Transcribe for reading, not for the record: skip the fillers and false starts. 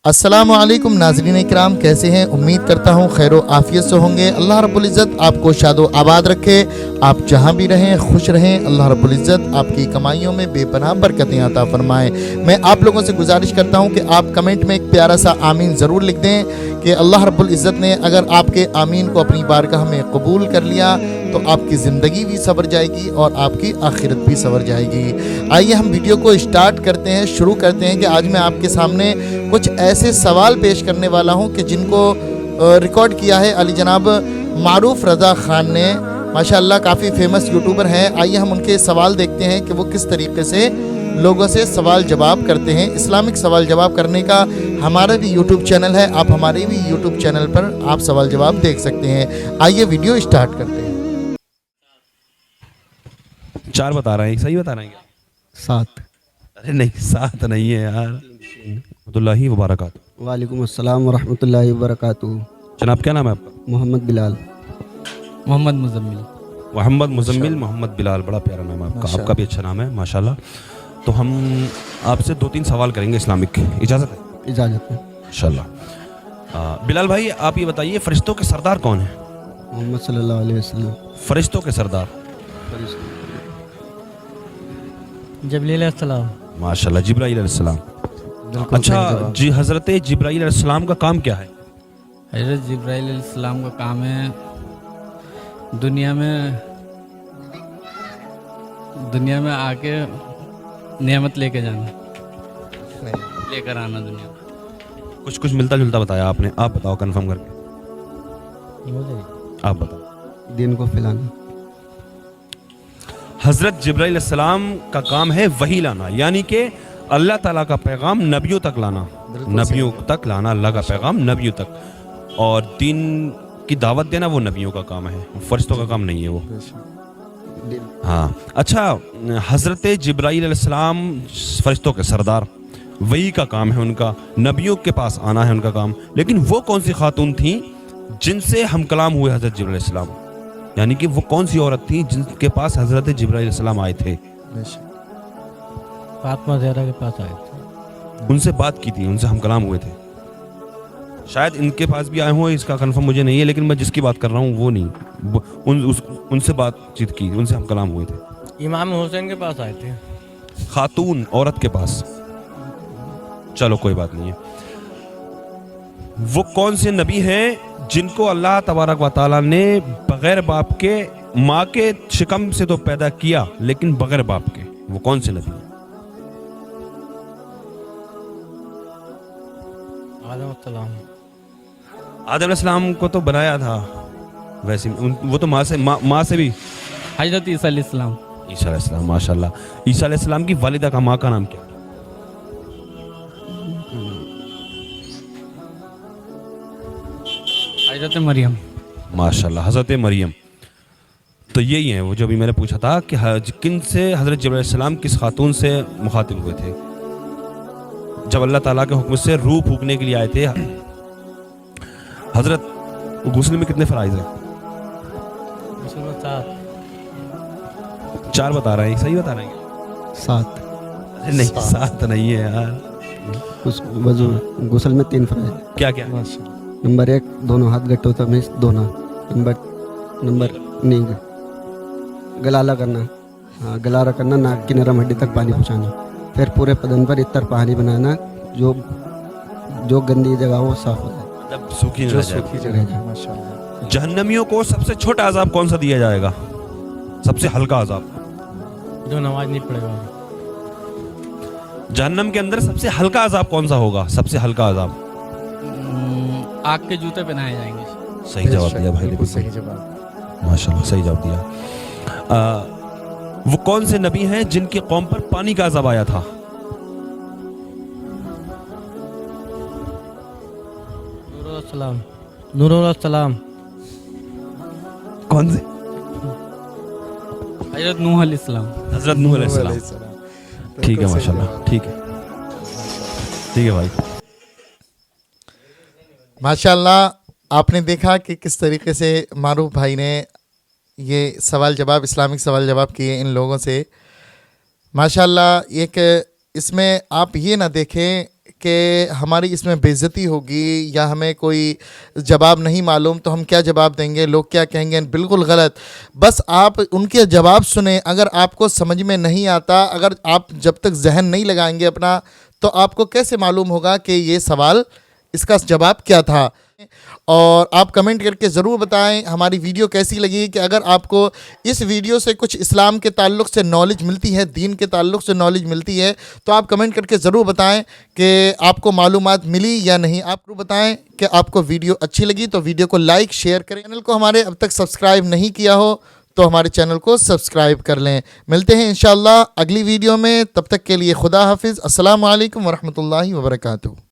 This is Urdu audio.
السلام علیکم ناظرین اکرام، کیسے ہیں؟ امید کرتا ہوں خیر و عافیت سے ہوں گے۔ اللہ رب العزت آپ کو شاد و آباد رکھے، آپ جہاں بھی رہیں خوش رہیں۔ اللہ رب العزت آپ کی کمائیوں میں بے پناہ برکتیں عطا فرمائے۔ میں آپ لوگوں سے گزارش کرتا ہوں کہ آپ کمنٹ میں ایک پیارا سا آمین ضرور لکھ دیں کہ اللہ رب العزت نے اگر آپ کے آمین کو اپنی بارگاہ میں قبول کر لیا تو آپ کی زندگی بھی سنور جائے گی اور آپ کی آخرت بھی سنور جائے گی۔ آئیے ہم ویڈیو کو اسٹارٹ کرتے ہیں، شروع کرتے ہیں کہ آج میں آپ کے سامنے کچھ ایسے سوال پیش کرنے والا ہوں کہ جن کو ریکارڈ کیا ہے علی جناب معروف رضا خان نے، ماشاءاللہ کافی فیمس یوٹیوبر ہیں۔ آئیے ہم ان کے سوال دیکھتے ہیں کہ وہ کس طریقے سے لوگوں سے سوال جواب کرتے ہیں۔ اسلامک سوال جواب کرنے کا ہمارا بھی یوٹیوب چینل ہے، آپ ہمارے بھی یوٹیوب چینل پر آپ سوال جواب دیکھ سکتے ہیں۔ آئیے ویڈیو اسٹارٹ کرتے ہیں۔ 4 بتا رہے ہیں، صحیح بتا رہے ہیں کیا؟ 7۔ ارے نہیں 7 نہیں ہے یار۔ رحمۃ اللہ وبرکاتہ۔ وعلیکم السلام ورحمۃ اللہ وبرکاتہ۔ جناب کیا نام ہے آپ کا؟ محمد بلال۔ محمد مزمل۔ محمد مزمل محمد بلال، بڑا پیارا نام ہے آپ کا بھی اچھا نام ہے ماشاءاللہ۔ تو ہم آپ سے 2-3 سوال کریں گے اسلامک، اجازت ہے؟ اجازت ہے۔ انشاءاللہ۔ بلال بھائی آپ یہ بتائیے فرشتوں کے سردار کون ہیں؟ محمد صلی اللہ علیہ وسلم۔ فرشتوں کے سردار؟ جبریل علیہ السلام۔ ماشاءاللہ، جبرائیل علیہ السلام۔ بالکل اچھا صحیح جواب۔ جی، حضرت جبرائیل علیہ السلام کا کام کیا ہے؟ حضرت جبرائیل علیہ السلام کا کام ہے دنیا میں آ کے نعمت لے کے جانا، لے کر آنا دنیا میں۔ کچھ ملتا جلتا بتایا آپ نے، آپ بتاؤ کنفرم کر کے، آپ بتاؤ۔ دین کو پھیلانا۔ حضرت جبرائیل علیہ السلام کا کام ہے وحی لانا، یعنی کہ اللہ تعالیٰ کا پیغام نبیوں تک لانا، نبیوں تک لانا اللہ کا پیغام نبیوں تک، اور دین کی دعوت دینا وہ نبیوں کا کام ہے، فرشتوں کا کام نہیں ہے وہ۔ ہاں اچھا، حضرت جبرائیل علیہ السلام فرشتوں کے سردار، وحی کا کام ہے ان کا، نبیوں کے پاس آنا ہے ان کا کام، لیکن وہ کون سی خاتون تھیں جن سے ہم کلام ہوئے حضرت جبرائیل علیہ السلام؟ یعنی کہ وہ کون سی عورت تھی جن کے پاس حضرت جبرائیل علیہ السلام آئے تھے؟ فاطمہ زہرا کے پاس آئے تھے، ان سے بات کی تھی، ان سے ہم کلام ہوئے تھے۔ شاید ان کے پاس بھی آئے ہوں، اس کا کنفرم مجھے نہیں ہے، لیکن میں جس کی بات کر رہا ہوں وہ نہیں، ان سے بات چیت کی، ان سے ہم کلام ہوئے تھے۔ امام حسین کے پاس آئے تھے۔ خاتون عورت کے پاس، چلو کوئی بات نہیں ہے۔ وہ کون سے نبی ہیں جن کو اللہ تبارک و تعالیٰ نے بغیر باپ کے، ماں کے شکم سے تو پیدا کیا لیکن بغیر باپ کے، وہ کون سے نبی ہیں؟ آدم السلام۔ آدم علیہ السلام کو تو بنایا تھا ویسے، وہ تو ماں سے بھی۔ حضرت عیسیٰ علیہ السلام۔ عیسیٰ علیہ السلام، ماشاءاللہ۔ عیسیٰ علیہ السلام کی والدہ کا، ماں کا نام کیا؟ حضرت مریم۔ ماشاءاللہ، حضرت مریم۔ تو یہی ہیں وہ جو بھی میں نے پوچھا تھا کہ کن سے حضرت جبرائیل علیہ السلام کس خاتون سے مخاطب ہوئے تھے جب اللہ تعالیٰ کے حکم سے روح پھونکنے کے لیے آئے تھے؟ حضرت غسل میں کتنے فرائض ہیں؟ 4 بتا رہے ہیں، صحیح بتا رہے ہیں؟ 7۔ نہیں 7 نہیں ہے یار۔ وضو غسل میں 3 فرائض۔ کیا کیا؟ نمبر 1 دونوں ہاتھ گٹوں تمیز دھونا۔ نمبر نیند، گلالہ کرنا، گلارہ کرنا، ناک کی نرم ہڈی تک پانی پہنچانا، پھر پورے بدن پر اتر پانی بنانا، جو گندی جگہ ہو وہ صاف ہو جائے، مطلب سوکھی نہ جائے۔ رہ جائے۔ جہنمیوں کو سب سے چھوٹا عذاب کون سا دیا جائے گا؟ سب سے ہلکا عذاب جو نماز نہیں پڑھے گا۔ جہنم کے اندر سب سے ہلکا عذاب کون سا ہوگا؟ سب سے ہلکا عذاب؟ آگ کے جوتے پہنائے جائیں گے۔ صحیح جواب دیا بھائی نے، صحیح جواب، ماشاءاللہ صحیح جواب دیا۔ وہ کون سے نبی ہیں جن کی قوم پر پانی کا عذاب آیا تھا؟ نور السلام۔ کون سے؟ حضرت نوح علیہ السلام۔ حضرت نوح علیہ السلام۔ ٹھیک ہے ماشاءاللہ، ٹھیک ہے بھائی۔ ماشاءاللہ آپ نے دیکھا کہ کس طریقے سے معروف بھائی نے یہ سوال جواب، اسلامک سوال جواب کیے ان لوگوں سے۔ ماشاءاللہ ایک اس میں آپ یہ نہ دیکھیں کہ ہماری اس میں بے عزتی ہوگی یا ہمیں کوئی جواب نہیں معلوم تو ہم کیا جواب دیں گے, لوگ کیا کہیں گے, بالکل غلط. بس آپ ان کے جواب سنیں. اگر آپ کو سمجھ میں نہیں آتا, اگر آپ جب تک ذہن نہیں لگائیں گے اپنا, تو آپ کو کیسے معلوم ہوگا کہ یہ سوال اس کا جواب کیا تھا. اور آپ کمنٹ کر کے ضرور بتائیں ہماری ویڈیو کیسی لگی. کہ اگر آپ کو اس ویڈیو سے کچھ اسلام کے تعلق سے نالج ملتی ہے, دین کے تعلق سے نالج ملتی ہے, تو آپ کمنٹ کر کے ضرور بتائیں کہ آپ کو معلومات ملی یا نہیں. آپ کو بتائیں کہ آپ کو ویڈیو اچھی لگی تو ویڈیو کو لائک شیئر کریں. چینل کو ہمارے اب تک سبسکرائب نہیں کیا ہو تو ہمارے چینل کو سبسکرائب کر لیں. ملتے ہیں انشاءاللہ اگلی ویڈیو میں. تب تک کے لیے خدا حافظ. السلام علیکم ورحمۃ اللہ وبرکاتہ.